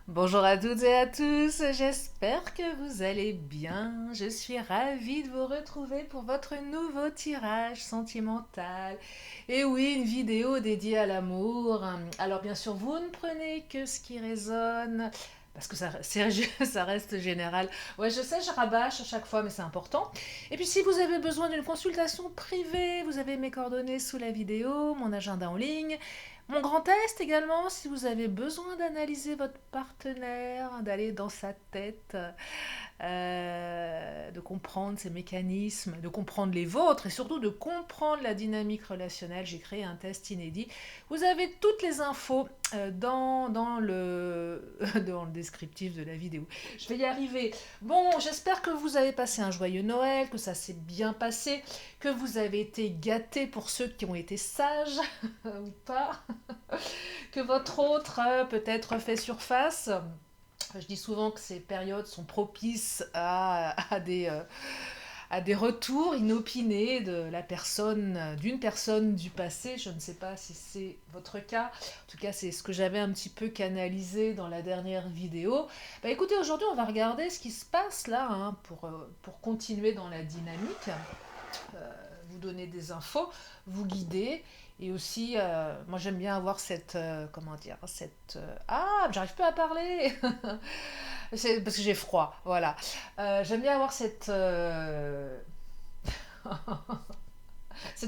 Bonjour à toutes et à tous, j'espère que vous allez bien. Je suis ravie de vous retrouver pour votre nouveau tirage sentimental. Et oui, une vidéo dédiée à l'amour. Alors bien sûr, vous ne prenez que ce qui résonne, parce que ça reste général. Ouais, je sais, je rabâche à chaque fois, mais c'est important. Et puis si vous avez besoin d'une consultation privée, vous avez mes coordonnées sous la vidéo, mon agenda en ligne. Mon grand test également, si vous avez besoin d'analyser votre partenaire, d'aller dans sa tête, de comprendre ses mécanismes, de comprendre les vôtres et surtout de comprendre la dynamique relationnelle, j'ai créé un test inédit. Vous avez toutes les infos dans le descriptif de la vidéo. Je vais y arriver. Bon, j'espère que vous avez passé un joyeux Noël, que ça s'est bien passé, que vous avez été gâtés pour ceux qui ont été sages ou pas, que votre autre peut-être fait surface. Je dis souvent que ces périodes sont propices à des retours inopinés de la personne, d'une personne du passé. Je ne sais pas si c'est votre cas. En tout cas, c'est ce que j'avais un petit peu canalisé dans la dernière vidéo. Bah écoutez, aujourd'hui, on va regarder ce qui se passe là pour continuer dans la dynamique. Vous donner des infos, vous guider. Et aussi, moi j'aime bien avoir comment dire, j'arrive pas à parler. C'est parce que j'ai froid, voilà. J'aime bien avoir cette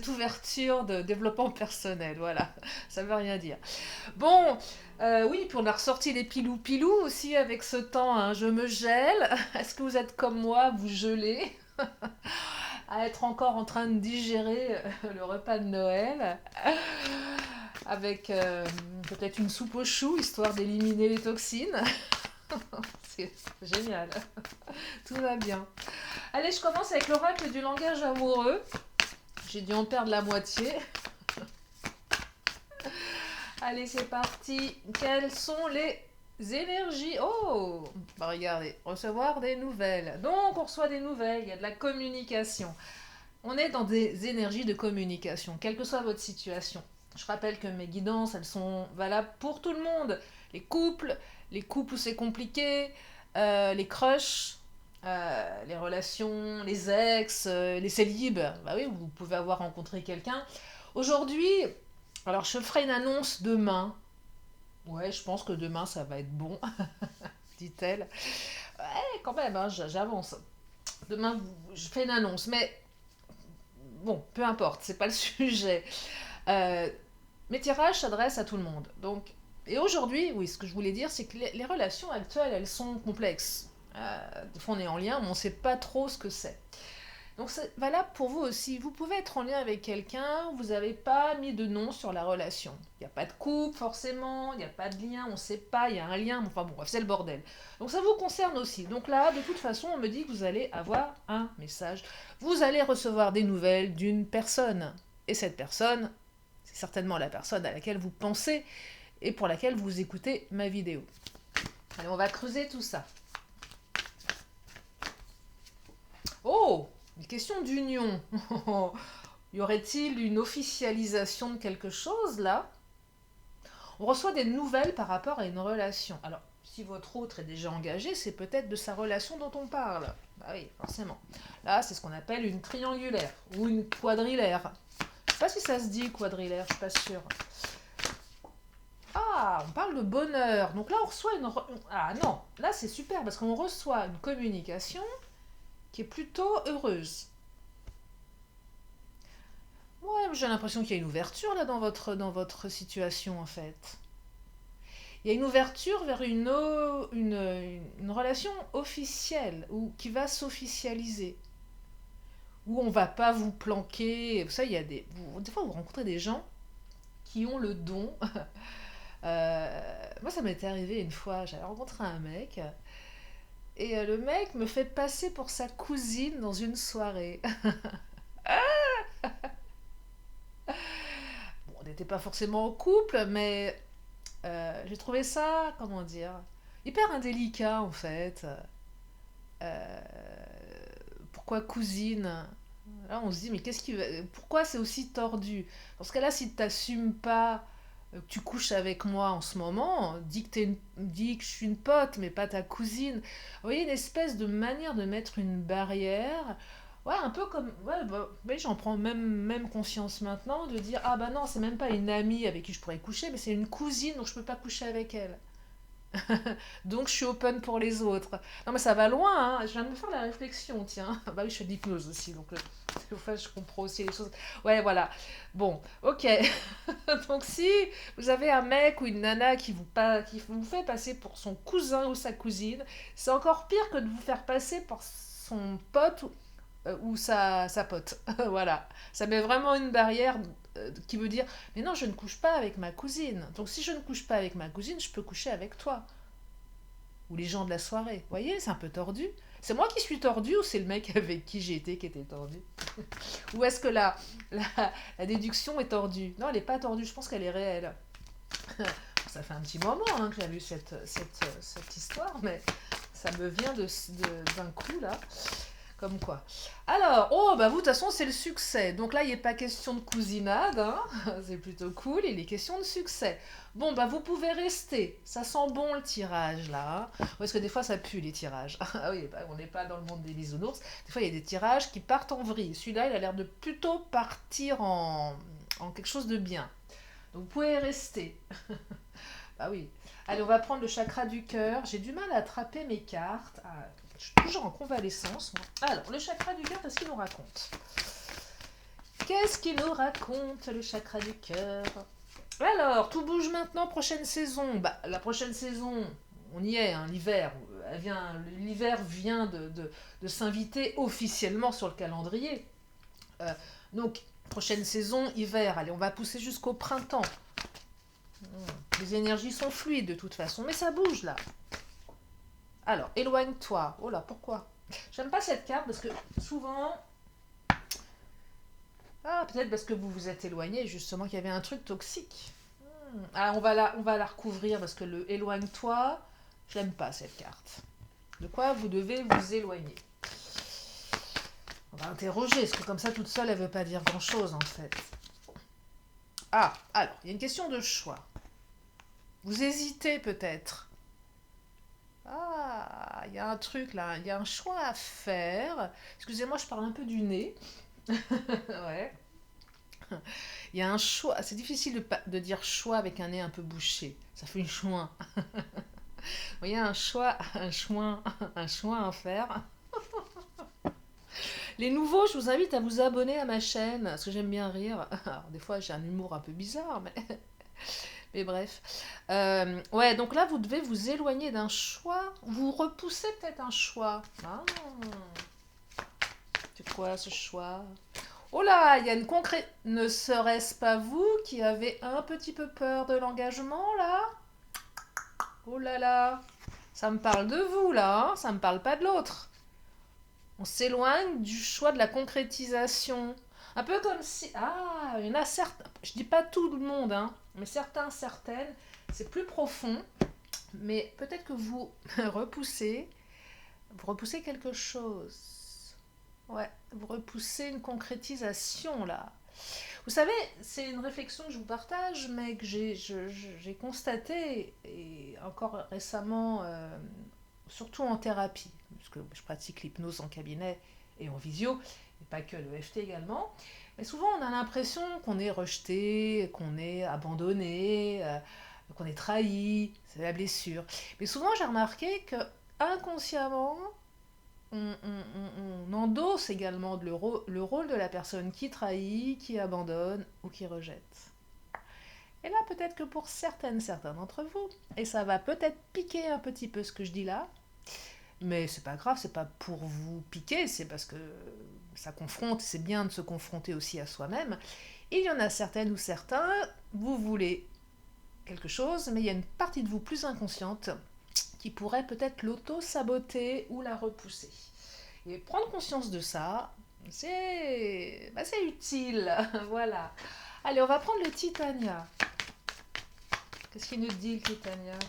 ouverture de développement personnel, voilà. Ça veut rien dire. Bon, oui, puis on a ressorti les pilous-pilous aussi avec ce temps, hein. Je me gèle. Est-ce que vous êtes comme moi, vous gelez à être encore en train de digérer le repas de Noël avec peut-être une soupe aux choux histoire d'éliminer les toxines. C'est génial, tout va bien. Allez, je commence avec l'oracle du langage amoureux. J'ai dû en perdre la moitié. Allez, c'est parti. Quelles sont les énergies? Oh, bah regardez, recevoir des nouvelles. Donc, on reçoit des nouvelles, il y a de la communication. On est dans des énergies de communication, quelle que soit votre situation. Je rappelle que mes guidances, elles sont valables pour tout le monde. Les couples où c'est compliqué, les crushs, les relations, les ex, les célibes. Bah oui, vous pouvez avoir rencontré quelqu'un. Aujourd'hui, alors je ferai une annonce demain. Ouais, je pense que demain ça va être bon, dit-elle. Ouais, quand même, hein, j'avance. Demain, je fais une annonce, mais bon, peu importe, c'est pas le sujet. Euh, Mes tirages s'adressent à tout le monde. Donc, et aujourd'hui, oui, ce que je voulais dire, c'est que les relations actuelles, elles sont complexes. Des fois, on est en lien, mais on ne sait pas trop ce que c'est. Donc, c'est valable pour vous aussi. Vous pouvez être en lien avec quelqu'un, vous n'avez pas mis de nom sur la relation. Il n'y a pas de couple, forcément, il n'y a pas de lien, on ne sait pas, il y a un lien, enfin bon, bref, c'est le bordel. Donc, ça vous concerne aussi. Donc là, de toute façon, on me dit que vous allez avoir un message. Vous allez recevoir des nouvelles d'une personne. Et cette personne, c'est certainement la personne à laquelle vous pensez et pour laquelle vous écoutez ma vidéo. Allez, on va creuser tout ça. Oh, une question d'union. Y aurait-il une officialisation de quelque chose là? On reçoit des nouvelles par rapport à une relation. Alors, si votre autre est déjà engagé, c'est peut-être de sa relation dont on parle. Bah oui, forcément. Là, c'est ce qu'on appelle une triangulaire ou une quadrilaire. Je sais pas si ça se dit quadrilaire, je suis pas sûre. Ah, on parle de bonheur. Donc là, on reçoit Ah non, là c'est super parce qu'on reçoit une communication qui est plutôt heureuse. Ouais, j'ai l'impression qu'il y a une ouverture là dans votre situation en fait. Il y a une ouverture vers une relation officielle ou qui va s'officialiser. Où on va pas vous planquer. Ça, il y a des fois, vous rencontrez des gens qui ont le don. Moi, ça m'était arrivé une fois. J'avais rencontré un mec. Et le mec me fait passer pour sa cousine dans une soirée. Bon, on n'était pas forcément en couple, mais j'ai trouvé ça, comment dire, hyper indélicat en fait. Euh, Pourquoi cousine? Là, on se dit, mais qu'est-ce qui va... Pourquoi c'est aussi tordu? Dans ce cas-là, si tu t'assumes pas, que tu couches avec moi en ce moment, dis que je suis une pote, mais pas ta cousine. Vous voyez, une espèce de manière de mettre une barrière. Ouais, un peu comme. Ouais, bah, oui, j'en prends même conscience maintenant de dire ah bah non, c'est même pas une amie avec qui je pourrais coucher, mais c'est une cousine, donc je peux pas coucher avec elle. Donc je suis open pour les autres. Non mais ça va loin, hein. Je viens de me faire la réflexion, tiens. Bah oui, je fais de l'hypnose aussi, donc des fois je comprends aussi les choses. Ouais, voilà. Bon, ok. Donc si vous avez un mec ou une nana qui vous fait passer pour son cousin ou sa cousine, c'est encore pire que de vous faire passer pour son pote ou sa pote. Voilà. Ça met vraiment une barrière qui veut dire, mais non, je ne couche pas avec ma cousine. Donc si je ne couche pas avec ma cousine, je peux coucher avec toi ou les gens de la soirée. Vous voyez, c'est un peu tordu. C'est moi qui suis tordu ou c'est le mec avec qui j'ai été qui était tordu? Ou est-ce que la, la déduction est tordue? Non, elle n'est pas tordue, je pense qu'elle est réelle. Ça fait un petit moment que j'ai lu cette histoire, mais ça me vient d'un coup là. Comme quoi. Alors, oh, bah vous, de toute façon, c'est le succès. Donc là, il n'est pas question de cousinade, hein. C'est plutôt cool, il est question de succès. Bon, bah vous pouvez rester. Ça sent bon le tirage, là. Hein. Parce que des fois, ça pue les tirages. Ah oui, bah, on n'est pas dans le monde des bisounours. Des fois, il y a des tirages qui partent en vrille. Celui-là, il a l'air de plutôt partir en quelque chose de bien. Donc vous pouvez rester. Bah oui. Allez, on va prendre le chakra du cœur. J'ai du mal à attraper mes cartes. Ah, je suis toujours en convalescence, moi. Alors, le chakra du cœur, qu'est-ce qu'il nous raconte? Qu'est-ce qu'il nous raconte, le chakra du cœur? Alors, tout bouge maintenant, prochaine saison. Bah, la prochaine saison, on y est, hein, l'hiver. L'hiver vient de s'inviter officiellement sur le calendrier. Euh, donc, prochaine saison, hiver. Allez, on va pousser jusqu'au printemps. Les énergies sont fluides de toute façon, mais ça bouge là. Alors, éloigne-toi. Oh là, pourquoi? J'aime pas cette carte parce que souvent. Ah, peut-être parce que vous vous êtes éloigné, justement, qu'il y avait un truc toxique. Ah, on va la recouvrir parce que le éloigne-toi, j'aime pas cette carte. De quoi vous devez vous éloigner? On va interroger, parce que comme ça, toute seule, elle veut pas dire grand-chose, en fait. Ah, alors, il y a une question de choix. Vous hésitez peut-être. Ah, il y a un truc là, il y a un choix à faire. Excusez-moi, je parle un peu du nez. Ouais. Il y a un choix. C'est difficile de dire choix avec un nez un peu bouché. Ça fait une chouin. Vous voyez, un choix, un chouin, un chouin à faire. Les nouveaux, je vous invite à vous abonner à ma chaîne, parce que j'aime bien rire. Alors, des fois, j'ai un humour un peu bizarre, mais bref. Ouais, donc là, vous devez vous éloigner d'un choix. Vous repoussez peut-être un choix. Ah, c'est quoi ce choix? Oh là, il y a une concrète. Ne serait-ce pas vous qui avez un petit peu peur de l'engagement là? Oh là là, ça me parle de vous là, hein, ça me parle pas de l'autre. On s'éloigne du choix de la concrétisation. Un peu comme si... Ah, il y en a certains... Je dis pas tout le monde, hein, mais certains, certaines, c'est plus profond. Mais peut-être que vous repoussez quelque chose. Ouais, vous repoussez une concrétisation là. Vous savez, c'est une réflexion que je vous partage, mais que j'ai constatée, et encore récemment, surtout en thérapie, parce que je pratique l'hypnose en cabinet et en visio, et pas que le FT également. Mais souvent, on a l'impression qu'on est rejeté, qu'on est abandonné, qu'on est trahi, c'est la blessure. Mais souvent, j'ai remarqué que inconsciemment, on endosse également le rôle de la personne qui trahit, qui abandonne ou qui rejette. Et là, peut-être que pour certains d'entre vous, et ça va peut-être piquer un petit peu ce que je dis là, mais c'est pas grave, c'est pas pour vous piquer, c'est parce que ça confronte, c'est bien de se confronter aussi à soi-même. Il y en a certaines ou certains, vous voulez quelque chose, mais il y a une partie de vous plus inconsciente qui pourrait peut-être l'auto-saboter ou la repousser. Et prendre conscience de ça, c'est utile. Voilà. Allez, on va prendre le Titania. Qu'est-ce qu'il nous dit le Titania?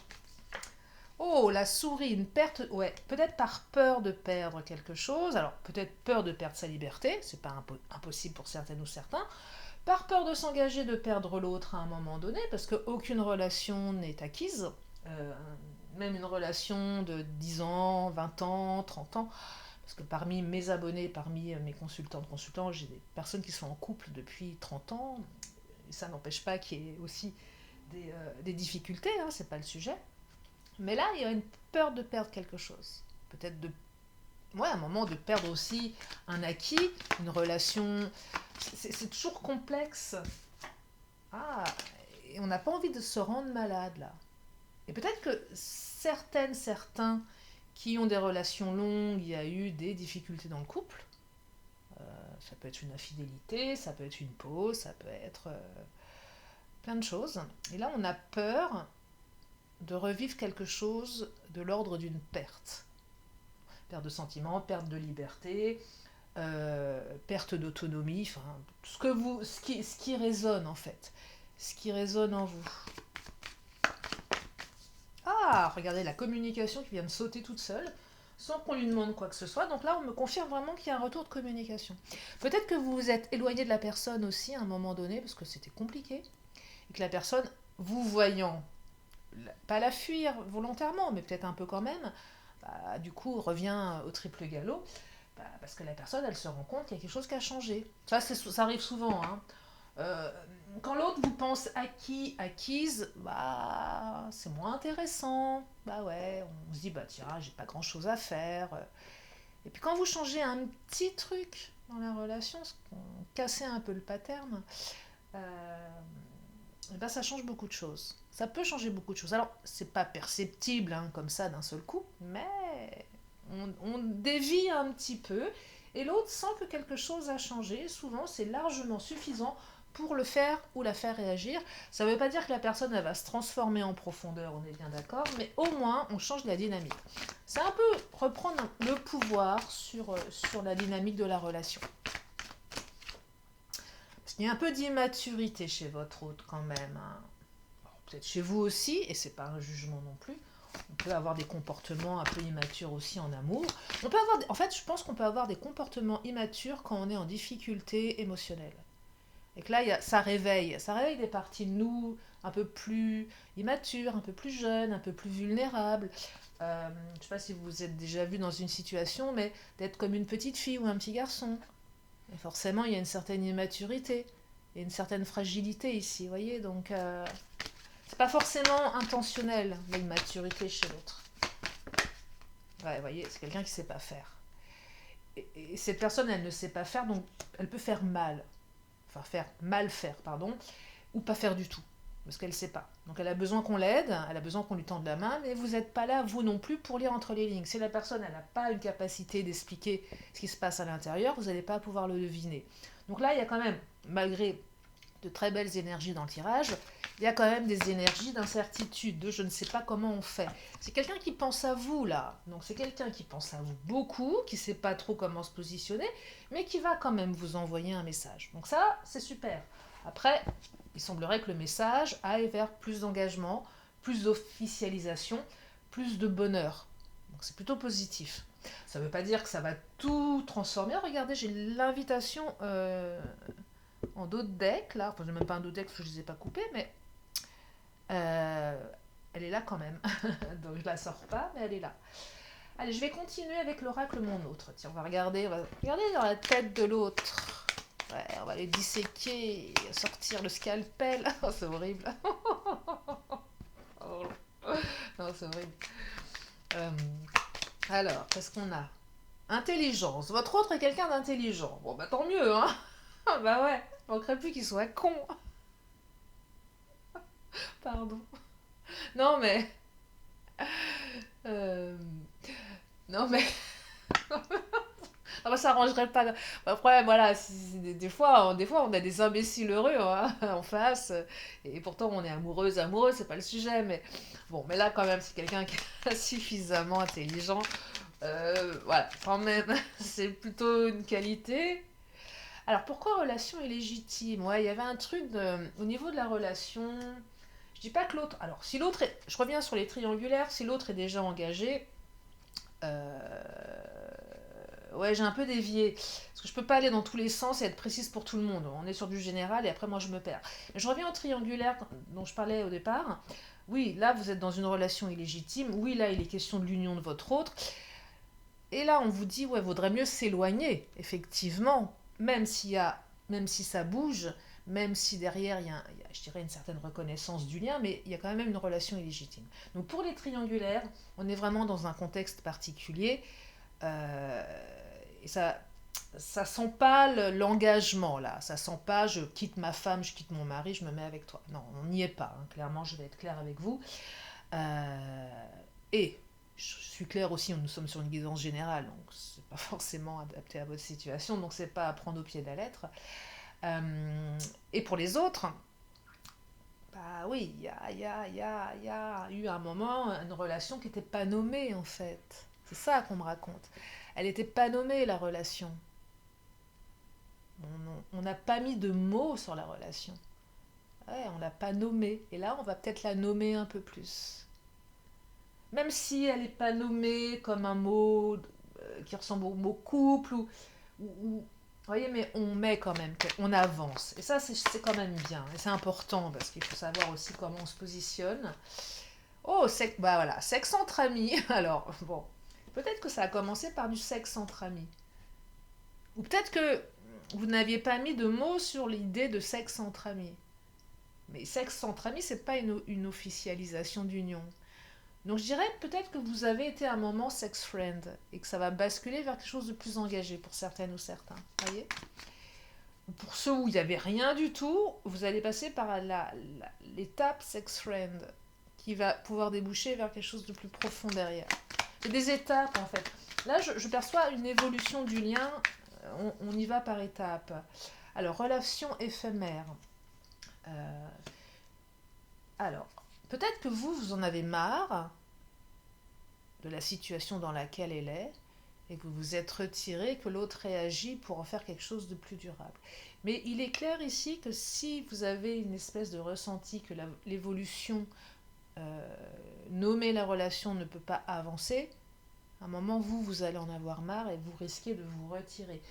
Oh, la souris, une perte, ouais, peut-être par peur de perdre quelque chose, alors peut-être peur de perdre sa liberté, c'est pas impossible pour certaines ou certains, par peur de s'engager, de perdre l'autre à un moment donné, parce qu'aucune relation n'est acquise, euh, même une relation de 10 ans, 20 ans, 30 ans, parce que parmi mes abonnés, parmi mes consultants, j'ai des personnes qui sont en couple depuis 30 ans, et ça n'empêche pas qu'il y ait aussi des difficultés, hein, c'est pas le sujet. Mais là, il y a une peur de perdre quelque chose. Peut-être de ouais, à un moment de perdre aussi un acquis, une relation. C'est toujours complexe. Ah, et on n'a pas envie de se rendre malade là. Et peut-être que certains qui ont des relations longues, il y a eu des difficultés dans le couple. Ça peut être une infidélité, ça peut être une pause, ça peut être plein de choses. Et là, on a peur de revivre quelque chose de l'ordre d'une perte. Perte de sentiments, perte de liberté, perte d'autonomie, enfin, ce qui résonne en fait, ce qui résonne en vous. Ah, regardez la communication qui vient de sauter toute seule, sans qu'on lui demande quoi que ce soit. Donc là, on me confirme vraiment qu'il y a un retour de communication. Peut-être que vous vous êtes éloigné de la personne aussi à un moment donné, parce que c'était compliqué, et que la personne, vous voyant, pas la fuir volontairement, mais peut-être un peu quand même, bah, du coup, revient au triple galop. Bah, parce que la personne, elle se rend compte qu'il y a quelque chose qui a changé. Ça arrive souvent. Hein. Euh, quand l'autre vous pense acquis, acquise, bah, c'est moins intéressant. Bah ouais, on se dit, bah tiens, j'ai pas grand chose à faire. Et puis quand vous changez un petit truc dans la relation, cassez un peu le pattern, euh, et ben ça change beaucoup de choses. Ça peut changer beaucoup de choses. Alors, c'est pas perceptible hein, comme ça d'un seul coup, mais on dévie un petit peu et l'autre sent que quelque chose a changé. Souvent, c'est largement suffisant pour le faire ou la faire réagir. Ça ne veut pas dire que la personne elle va se transformer en profondeur, on est bien d'accord, mais au moins on change la dynamique. C'est un peu reprendre le pouvoir sur la dynamique de la relation. Parce qu'il y a un peu d'immaturité chez votre autre quand même. Hein. Peut-être chez vous aussi, et c'est pas un jugement non plus. On peut avoir des comportements un peu immatures aussi en amour. En fait, je pense qu'on peut avoir des comportements immatures quand on est en difficulté émotionnelle. Et que là, ça réveille des parties de nous un peu plus immatures, un peu plus jeunes, un peu plus vulnérables. Je ne sais pas si vous vous êtes déjà vu dans une situation, mais d'être comme une petite fille ou un petit garçon. Et forcément, il y a une certaine immaturité, il y a une certaine fragilité ici, vous voyez. Donc, c'est pas forcément intentionnel l'immaturité chez l'autre. Ouais, vous voyez, c'est quelqu'un qui sait pas faire. Et cette personne, elle ne sait pas faire, donc elle peut faire mal. Enfin, mal faire, pardon, ou pas faire du tout, parce qu'elle ne sait pas. Donc elle a besoin qu'on l'aide, elle a besoin qu'on lui tende la main, mais vous n'êtes pas là, vous non plus, pour lire entre les lignes. Si la personne n'a pas une capacité d'expliquer ce qui se passe à l'intérieur, vous n'allez pas pouvoir le deviner. Donc là, il y a quand même, malgré de très belles énergies dans le tirage, il y a quand même des énergies d'incertitude, de je ne sais pas comment on fait. C'est quelqu'un qui pense à vous là, donc c'est quelqu'un qui pense à vous beaucoup, qui ne sait pas trop comment se positionner, mais qui va quand même vous envoyer un message. Donc ça, c'est super. Après, il semblerait que le message aille vers plus d'engagement, plus d'officialisation, plus de bonheur. Donc c'est plutôt positif. Ça ne veut pas dire que ça va tout transformer. Regardez, j'ai l'invitation en dos de deck, là. Enfin, j'ai même pas un dos de deck parce que je ne les ai pas coupés, mais elle est là quand même. Donc je la sors pas, mais elle est là. Allez, je vais continuer avec l'oracle Mon Autre. Tiens, on va regarder dans la tête de l'autre. Ouais, on va les disséquer, sortir le scalpel. Oh, c'est horrible. Oh, non, c'est horrible. Euh, alors, qu'est-ce qu'on a? Intelligence. Votre autre est quelqu'un d'intelligent. Bon, bah tant mieux, hein. Bah ouais, il manquerait plus qu'il soit con. Pardon. Non, mais... euh, non, mais... Ah bah, ça arrangerait pas. Après, voilà, des fois, on a des imbéciles heureux hein, en face, et pourtant on est amoureux, c'est pas le sujet, mais bon, mais là quand même, c'est quelqu'un qui est suffisamment intelligent, voilà, quand même, c'est plutôt une qualité. Alors pourquoi relation illégitime? Ouais, il y avait un truc au niveau de la relation. Je dis pas que l'autre. Alors, si l'autre est. Je reviens sur les triangulaires, si l'autre est déjà engagé, euh, Ouais, j'ai un peu dévié. Parce que je peux pas aller dans tous les sens et être précise pour tout le monde. On est sur du général et après, moi, je me perds. Mais je reviens au triangulaire dont je parlais au départ. Oui, là, vous êtes dans une relation illégitime. Oui, là, il est question de l'union de votre autre. Et là, on vous dit, ouais, vaudrait mieux s'éloigner, effectivement. Même si ça bouge, même si derrière, je dirais, une certaine reconnaissance du lien, mais il y a quand même une relation illégitime. Donc, pour les triangulaires, on est vraiment dans un contexte particulier. Euh, et ça sent pas l'engagement là, ça sent pas je quitte ma femme, je quitte mon mari, je me mets avec toi. Non, on n'y est pas, hein. Clairement, je vais être claire avec vous. Euh, et je suis claire aussi, nous sommes sur une guidance générale, donc c'est pas forcément adapté à votre situation, donc c'est pas à prendre au pied de la lettre. Et pour les autres, bah oui, il y a eu un moment une relation qui n'était pas nommée en fait. C'est ça qu'on me raconte. Elle n'était pas nommée la relation. On n'a pas mis de mots sur la relation. Ouais, on l'a pas nommée. Et là, on va peut-être la nommer un peu plus. Même si elle n'est pas nommée comme un mot qui ressemble au mot couple vous voyez, mais on met quand même, on avance. Et ça, c'est quand même bien. Et c'est important parce qu'il faut savoir aussi comment on se positionne. Oh, bah voilà, sexe entre amis. Alors, bon, peut-être que ça a commencé par du sexe entre amis. Ou peut-être que vous n'aviez pas mis de mots sur l'idée de sexe entre amis. Mais sexe entre amis, c'est pas une officialisation d'union. Donc je dirais peut-être que vous avez été un moment sex friend et que ça va basculer vers quelque chose de plus engagé pour certaines ou certains. Voyez. Pour ceux où il n'y avait rien du tout, vous allez passer par l'étape sex friend qui va pouvoir déboucher vers quelque chose de plus profond derrière. C'est des étapes en fait. Là, je perçois une évolution du lien. On y va par étapes. Alors, relation éphémère. Euh, alors, peut-être que vous en avez marre de la situation dans laquelle elle est et que vous vous êtes retiré, que l'autre réagit pour en faire quelque chose de plus durable. Mais il est clair ici que si vous avez une espèce de ressenti que l'évolution nommer la relation ne peut pas avancer, à un moment, vous allez en avoir marre et vous risquez de vous retirer.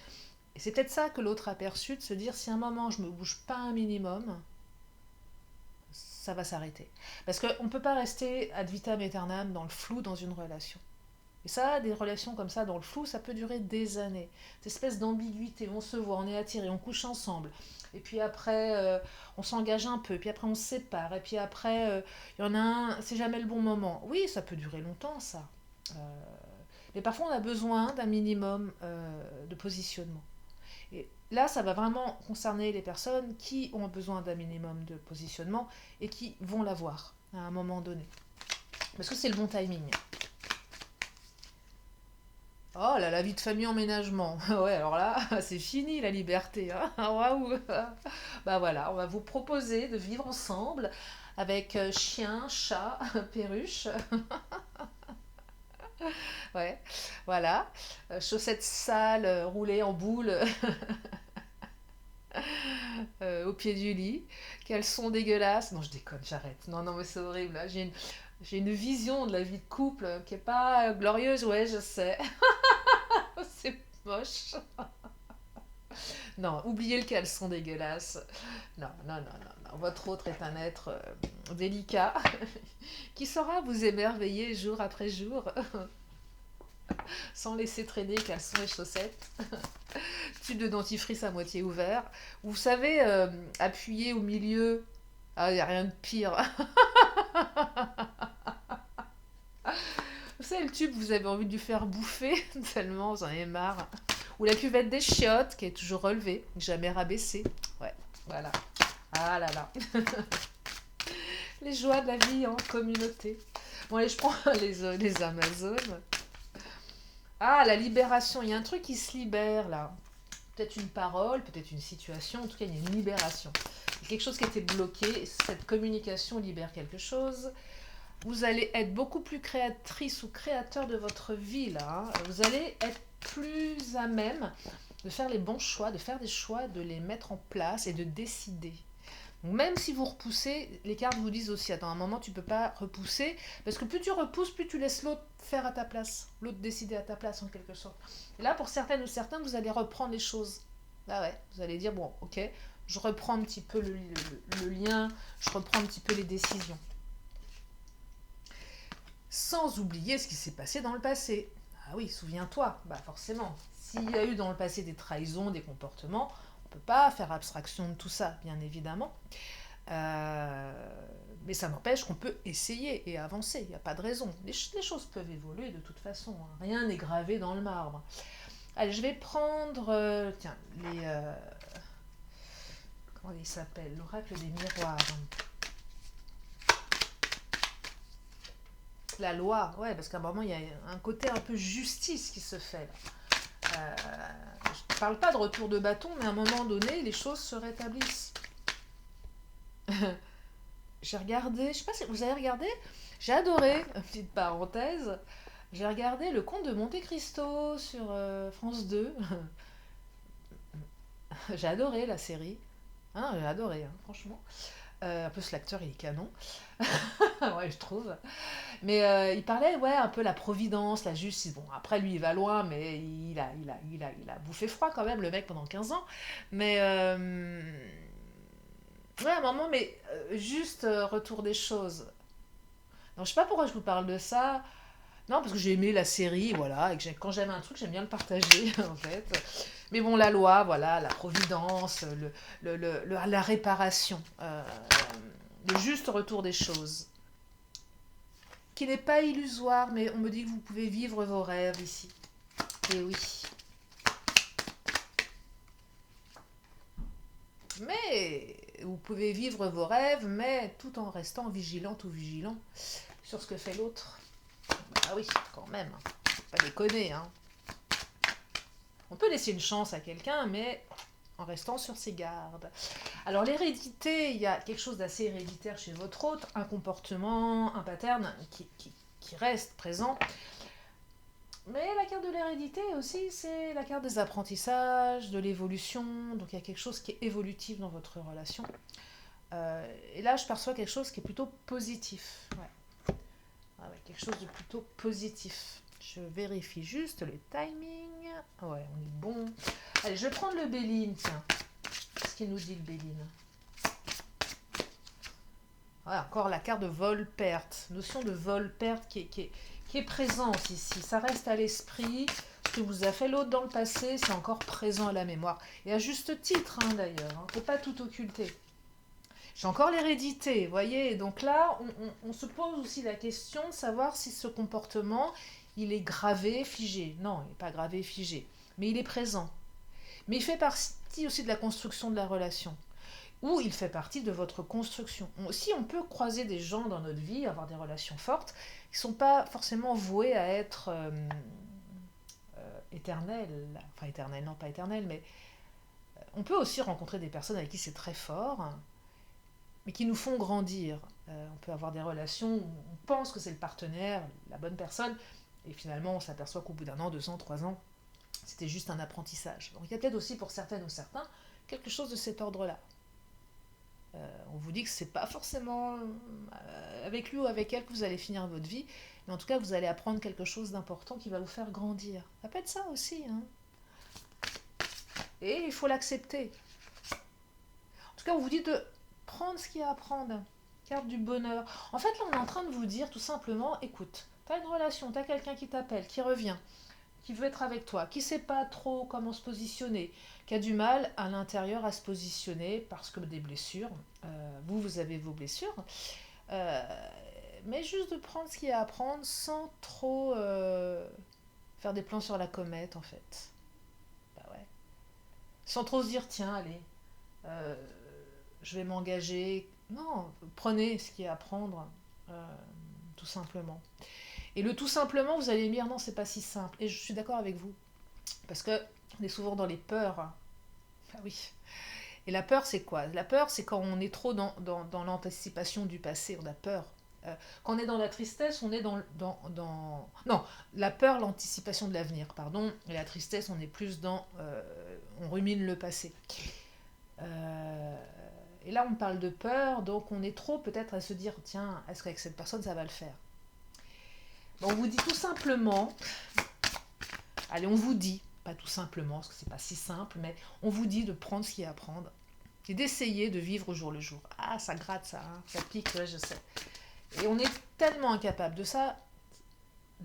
Et c'est peut-être ça que l'autre a perçu, de se dire si à un moment je me bouge pas un minimum, ça va s'arrêter. Parce qu'on ne peut pas rester ad vitam aeternam dans le flou dans une relation. Et ça, des relations comme ça dans le flou, ça peut durer des années. Cette espèce d'ambiguïté, on se voit, on est attirés, on couche ensemble. Et puis après, on s'engage un peu, puis après on se sépare, et puis après, il y en a un, c'est jamais le bon moment. Oui, ça peut durer longtemps, ça. Mais parfois, on a besoin d'un minimum de positionnement. Et là, ça va vraiment concerner les personnes qui ont besoin d'un minimum de positionnement et qui vont l'avoir à un moment donné. Parce que c'est le bon timing. Oh là, la vie de famille emménagement. Ouais, alors là, c'est fini la liberté. Hein. Waouh. Bah voilà, on va vous proposer de vivre ensemble avec chien, chat, perruche. Ouais, voilà. Chaussettes sales, roulées en boule au pied du lit. Caleçon dégueulasse. Non, je déconne, j'arrête. Non, non, mais c'est horrible. Là. J'ai une vision de la vie de couple qui est pas glorieuse, ouais, je sais. C'est moche. Non, oubliez le caleçon dégueulasse. Non, non, non, non, non. Votre autre est un être délicat qui saura vous émerveiller jour après jour sans laisser traîner caleçon et chaussettes. Tube de dentifrice à moitié ouvert. Vous savez, appuyer au milieu. Ah, il n'y a rien de pire. Vous savez, le tube, vous avez envie de lui faire bouffer tellement vous en avez marre. Ou la cuvette des chiottes qui est toujours relevée, jamais rabaissée. Ouais, voilà. Ah là là. Les joies de la vie en communauté. Bon, allez, je prends les Amazones. Ah, la libération. Il y a un truc qui se libère là. Peut-être une parole, peut-être une situation. En tout cas, il y a une libération. Il y a quelque chose qui était bloqué. Cette communication libère quelque chose. Vous allez être beaucoup plus créatrice ou créateur de votre vie là. Hein. Vous allez être plus à même de faire les bons choix, de faire des choix, de les mettre en place et de décider. Donc même si vous repoussez, les cartes vous disent aussi, attends, à un moment, tu peux pas repousser, parce que plus tu repousses, plus tu laisses l'autre faire à ta place, l'autre décider à ta place en quelque sorte. Et là, pour certaines ou certains, vous allez reprendre les choses. Ah ouais, vous allez dire, bon, ok, je reprends un petit peu le lien, je reprends un petit peu les décisions. Sans oublier ce qui s'est passé dans le passé. Ah oui, souviens-toi, bah forcément, s'il y a eu dans le passé des trahisons, des comportements, on ne peut pas faire abstraction de tout ça, bien évidemment. Euh, mais ça n'empêche qu'on peut essayer et avancer, il n'y a pas de raison. Les choses peuvent évoluer de toute façon, hein. Rien n'est gravé dans le marbre. Allez, je vais prendre, tiens, comment il s'appelle, l'oracle des miroirs. La loi, ouais, parce qu'à un moment, il y a un côté un peu justice qui se fait là. Je ne parle pas de retour de bâton, mais à un moment donné, les choses se rétablissent. J'ai regardé, je sais pas si vous avez regardé, j'ai adoré, petite parenthèse, j'ai regardé Le Comte de Monte Cristo sur France 2. J'ai adoré la série. Hein, j'ai adoré, hein, franchement. En plus, l'acteur, il est canon. Ouais, je trouve. Mais il parlait, ouais, un peu la providence, la justice. Bon, après, lui, il va loin, mais il a bouffé froid quand même, le mec, pendant 15 ans. Mais, ouais, à un moment, mais juste retour des choses. Donc, je sais pas pourquoi je vous parle de ça. Non, parce que j'ai aimé la série, voilà, et que quand j'aime un truc, j'aime bien le partager, en fait. Mais bon, la loi, voilà, la providence, la réparation, le juste retour des choses, qui n'est pas illusoire, mais on me dit que vous pouvez vivre vos rêves ici. Et oui. Mais vous pouvez vivre vos rêves, mais tout en restant vigilante ou vigilant sur ce que fait l'autre. Ah oui, quand même. Faut pas déconner, hein. On peut laisser une chance à quelqu'un, mais en restant sur ses gardes. Alors l'hérédité, il y a quelque chose d'assez héréditaire chez votre hôte, un comportement, un pattern qui reste présent. Mais la carte de l'hérédité aussi, c'est la carte des apprentissages, de l'évolution. Donc il y a quelque chose qui est évolutif dans votre relation. Et là, je perçois quelque chose qui est plutôt positif. Ouais. Ah ouais, quelque chose de plutôt positif. Je vérifie juste le timing. Ouais, on est bon. Allez, je vais prendre le Béline, tiens. Qu'est-ce qu'il nous dit le Béline? Ouais, encore la carte de vol-perte. Notion de vol-perte qui est présente ici. Ça reste à l'esprit. Ce que vous a fait l'autre dans le passé, c'est encore présent à la mémoire. Et à juste titre, hein, d'ailleurs. Il ne faut pas tout occulter. J'ai encore l'hérédité, vous voyez. Donc là, on se pose aussi la question de savoir si ce comportement, il est gravé, figé. Non, il n'est pas gravé, figé. Mais il est présent. Mais il fait partie aussi de la construction de la relation. Ou il fait partie de votre construction. Si on peut croiser des gens dans notre vie, avoir des relations fortes, qui ne sont pas forcément voués à être éternels. Enfin, éternels, non pas éternels, mais on peut aussi rencontrer des personnes avec qui c'est très fort, mais qui nous font grandir. On peut avoir des relations où on pense que c'est le partenaire, la bonne personne, et finalement on s'aperçoit qu'au bout d'un an, 2 ans, 3 ans, c'était juste un apprentissage. Donc il y a peut-être aussi pour certaines ou certains quelque chose de cet ordre-là. On vous dit que c'est pas forcément avec lui ou avec elle que vous allez finir votre vie, mais en tout cas vous allez apprendre quelque chose d'important qui va vous faire grandir. Ça peut être ça aussi, hein. Et il faut l'accepter. En tout cas, on vous dit de prendre ce qu'il y a à prendre. Carte du bonheur. En fait, là, on est en train de vous dire tout simplement, écoute, t'as une relation, t'as quelqu'un qui t'appelle, qui revient, qui veut être avec toi, qui sait pas trop comment se positionner, qui a du mal à l'intérieur à se positionner parce que des blessures. Vous avez vos blessures. Euh, mais juste de prendre ce qu'il y a à prendre sans trop faire des plans sur la comète, en fait. Bah ouais. Sans trop se dire, tiens, allez, euh, je vais m'engager. Non, prenez ce qu'il y a à prendre, euh, tout simplement. Et le tout simplement, vous allez me dire, non, c'est pas si simple. Et je suis d'accord avec vous. Parce que on est souvent dans les peurs. Ah oui. Et la peur, c'est quoi? La peur, c'est quand on est trop dans l'anticipation du passé, on a peur. Quand on est dans la tristesse, on est Non, la peur, l'anticipation de l'avenir, pardon. Et la tristesse, on est plus dans... on rumine le passé. Euh, Et là, on parle de peur, donc on est trop peut-être à se dire, tiens, est-ce qu'avec cette personne, ça va le faire? Bon, on vous dit tout simplement, allez, on vous dit, pas tout simplement, parce que c'est pas si simple, mais on vous dit de prendre ce qu'il y a à prendre et d'essayer de vivre au jour le jour. Ah, ça gratte ça, hein, ça pique, ouais, je sais. Et on est tellement incapable de ça,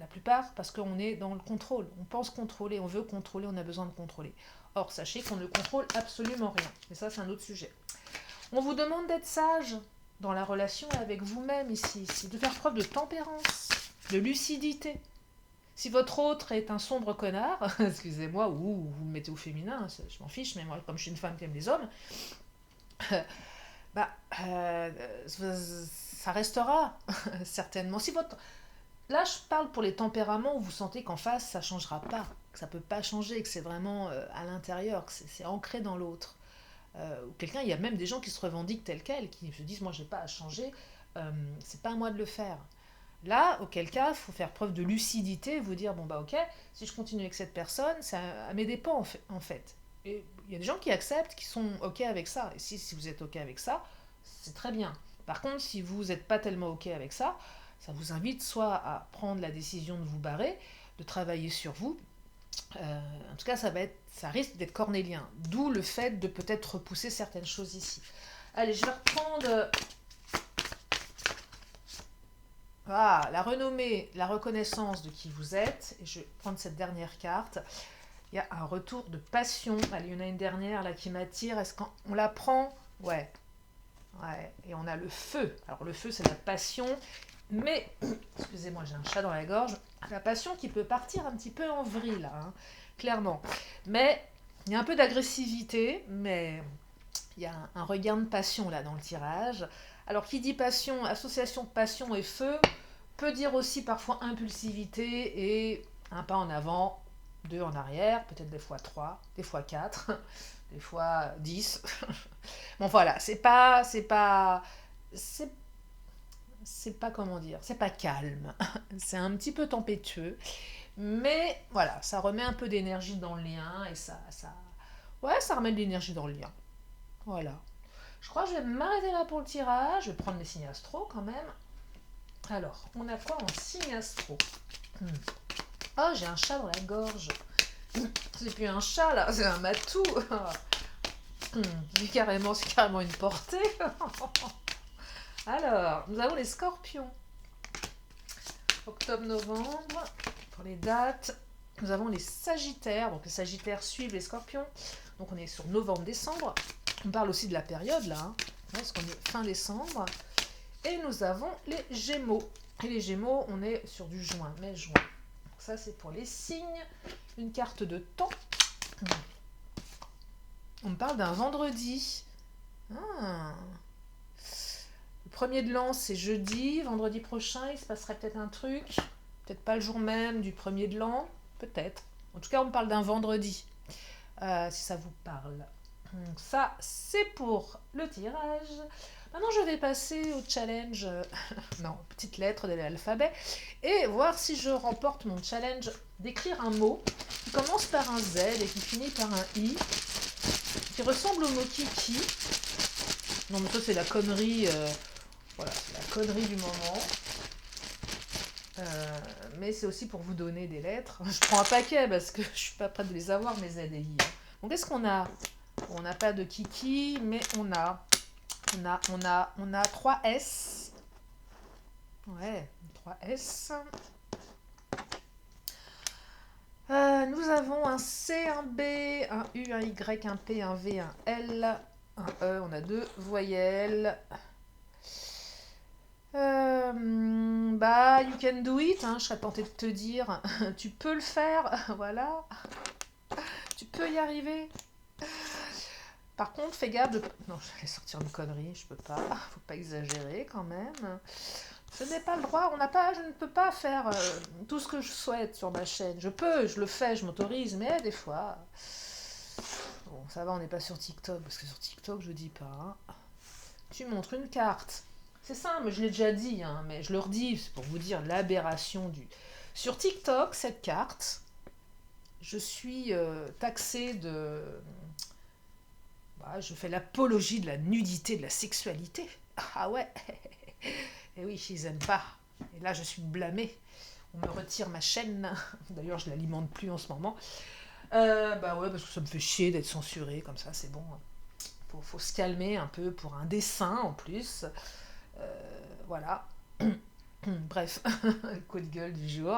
la plupart, parce qu'on est dans le contrôle. On pense contrôler, on veut contrôler, on a besoin de contrôler. Or, sachez qu'on ne contrôle absolument rien. Mais ça, c'est un autre sujet. On vous demande d'être sage dans la relation avec vous-même ici, de faire preuve de tempérance, de lucidité. Si votre autre est un sombre connard, excusez-moi, ou vous me mettez au féminin, je m'en fiche, mais moi, comme je suis une femme qui aime les hommes, bah, ça restera certainement. Si votre... Là, je parle pour les tempéraments où vous sentez qu'en face, ça ne changera pas, que ça ne peut pas changer, que c'est vraiment à l'intérieur, que c'est ancré dans l'autre. Ou quelqu'un, il y a même des gens qui se revendiquent tels quels, qui se disent, moi, je n'ai pas à changer, c'est pas à moi de le faire. Là, auquel cas, il faut faire preuve de lucidité, vous dire, bon bah ok, si je continue avec cette personne, c'est à mes dépens en fait. Et il y a des gens qui acceptent, qui sont ok avec ça. Et si vous êtes ok avec ça, c'est très bien. Par contre, si vous n'êtes pas tellement ok avec ça, ça vous invite soit à prendre la décision de vous barrer, de travailler sur vous. En tout cas, ça risque d'être cornélien. D'où le fait de peut-être repousser certaines choses ici. Allez, je vais reprendre la renommée, la reconnaissance de qui vous êtes. Et je vais prendre cette dernière carte. Il y a un retour de passion. Allez, il y en a une dernière là qui m'attire. Est-ce qu'on la prend? Ouais. Ouais. Et on a le feu. Alors le feu, c'est la passion. Mais, excusez-moi, j'ai un chat dans la gorge. La passion qui peut partir un petit peu en vrille, là, hein, clairement. Mais il y a un peu d'agressivité, mais il y a un regain de passion là dans le tirage. Alors, qui dit passion, association de passion et feu, peut dire aussi parfois impulsivité et un pas en avant, deux en arrière, peut-être des fois 3, des fois 4, des fois 10. Bon, voilà, c'est pas comment dire, c'est pas calme, c'est un petit peu tempétueux, mais voilà, ça remet un peu d'énergie dans le lien et ouais, ça remet de l'énergie dans le lien. Voilà. Je crois que je vais m'arrêter là pour le tirage. Je vais prendre mes signes astro quand même. Alors, on a quoi en signe astro? Oh, j'ai un chat dans la gorge. C'est plus un chat là, c'est un matou. C'est carrément une portée. Alors, nous avons les scorpions. Octobre-novembre, pour les dates. Nous avons les sagittaires. Donc les sagittaires suivent les scorpions. Donc on est sur novembre-décembre. On parle aussi de la période là, hein, parce qu'on est fin décembre. Et nous avons les gémeaux. Et les gémeaux, on est sur du juin, mai-juin. Ça c'est pour les signes. Une carte de temps. On me parle d'un vendredi. Le premier de l'an, c'est jeudi. Vendredi prochain, il se passerait peut-être un truc. Peut-être pas le jour même du premier de l'an. Peut-être. En tout cas, on me parle d'un vendredi. Si ça vous parle. Donc ça, c'est pour le tirage. Maintenant, je vais passer au challenge. Non, petite lettre de l'alphabet. Et voir si je remporte mon challenge d'écrire un mot qui commence par un Z et qui finit par un I. Qui ressemble au mot kiki. Non, mais ça, c'est la connerie. Voilà, c'est la connerie du moment. Mais c'est aussi pour vous donner des lettres. Je prends un paquet parce que je suis pas prête de les avoir, mes Z et I. Donc, qu'est-ce qu'on a? On n'a pas de kiki, mais on a 3 S. Ouais, 3 S. Nous avons un C, un B, un U, un Y, un P, un V, un L, un E. On a 2 voyelles. You can do it, hein, je serais tentée de te dire. Tu peux le faire, voilà. Tu peux y arriver. Par contre, fais gaffe de... Non, je vais sortir une connerie, je peux pas. Faut pas exagérer quand même. Je n'ai pas le droit, je ne peux pas faire tout ce que je souhaite sur ma chaîne. Je le fais, je m'autorise, mais des fois... Bon, ça va, on n'est pas sur TikTok, parce que sur TikTok, je dis pas. Hein. Tu montres une carte. C'est simple, je l'ai déjà dit, hein, mais je le redis, c'est pour vous dire l'aberration du... Sur TikTok, cette carte, je suis taxée Bah, je fais l'apologie de la nudité, de la sexualité. Ah ouais. Et oui, ils aiment pas. Et là, je suis blâmée. On me retire ma chaîne. D'ailleurs, je l'alimente plus en ce moment. Bah ouais, parce que ça me fait chier d'être censuré comme ça, c'est bon. Faut se calmer un peu pour un dessin en plus. Voilà. Bref, coup de gueule du jour.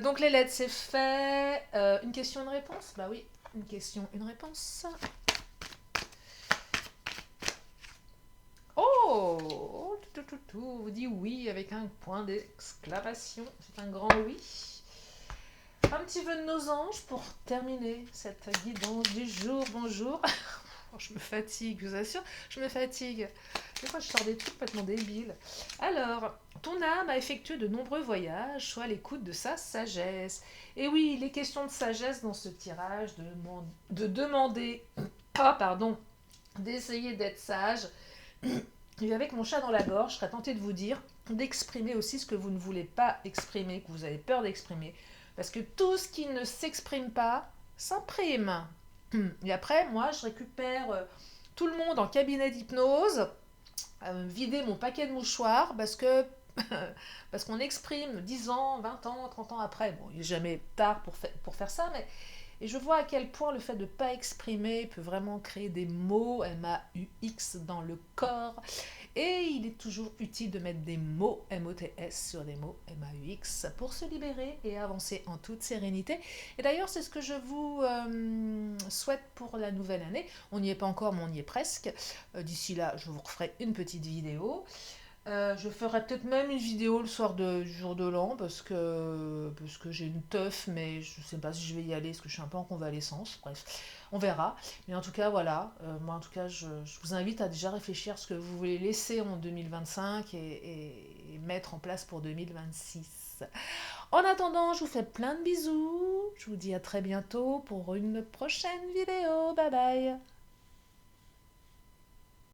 Donc les lettres, c'est fait. Une question, une réponse. Bah oui, une question, une réponse. Oh, on vous dit oui avec un point d'exclamation. C'est un grand oui. Un petit vœu de nos anges pour terminer cette guidance du jour. Bonjour. Oh, je me fatigue, je vous assure, je me fatigue. Des fois, je sors des trucs complètement débiles. Alors, ton âme a effectué de nombreux voyages, soit à l'écoute de sa sagesse. Et oui, les questions de sagesse dans ce tirage, de demander, ah pardon, d'essayer d'être sage. Et avec mon chat dans la gorge, je serais tentée de vous dire d'exprimer aussi ce que vous ne voulez pas exprimer, que vous avez peur d'exprimer. Parce que tout ce qui ne s'exprime pas s'imprime. Et après, moi, je récupère tout le monde en cabinet d'hypnose, vider mon paquet de mouchoirs, parce qu'on exprime 10 ans, 20 ans, 30 ans après. Bon, il n'est jamais tard pour faire ça, mais et je vois à quel point le fait de ne pas exprimer peut vraiment créer des mots, M-A-U-X, dans le corps. Et il est toujours utile de mettre des mots M-O-T-S sur des mots M-A-U-X pour se libérer et avancer en toute sérénité. Et d'ailleurs, c'est ce que je vous souhaite pour la nouvelle année. On n'y est pas encore, mais on y est presque. D'ici là, je vous referai une petite vidéo. Je ferai peut-être même une vidéo le soir du jour de l'an parce que j'ai une teuf, mais je ne sais pas si je vais y aller parce que je suis un peu en convalescence. Bref, on verra. Mais en tout cas, voilà. Moi, en tout cas, je vous invite à déjà réfléchir à ce que vous voulez laisser en 2025 et mettre en place pour 2026. En attendant, je vous fais plein de bisous. Je vous dis à très bientôt pour une prochaine vidéo. Bye bye.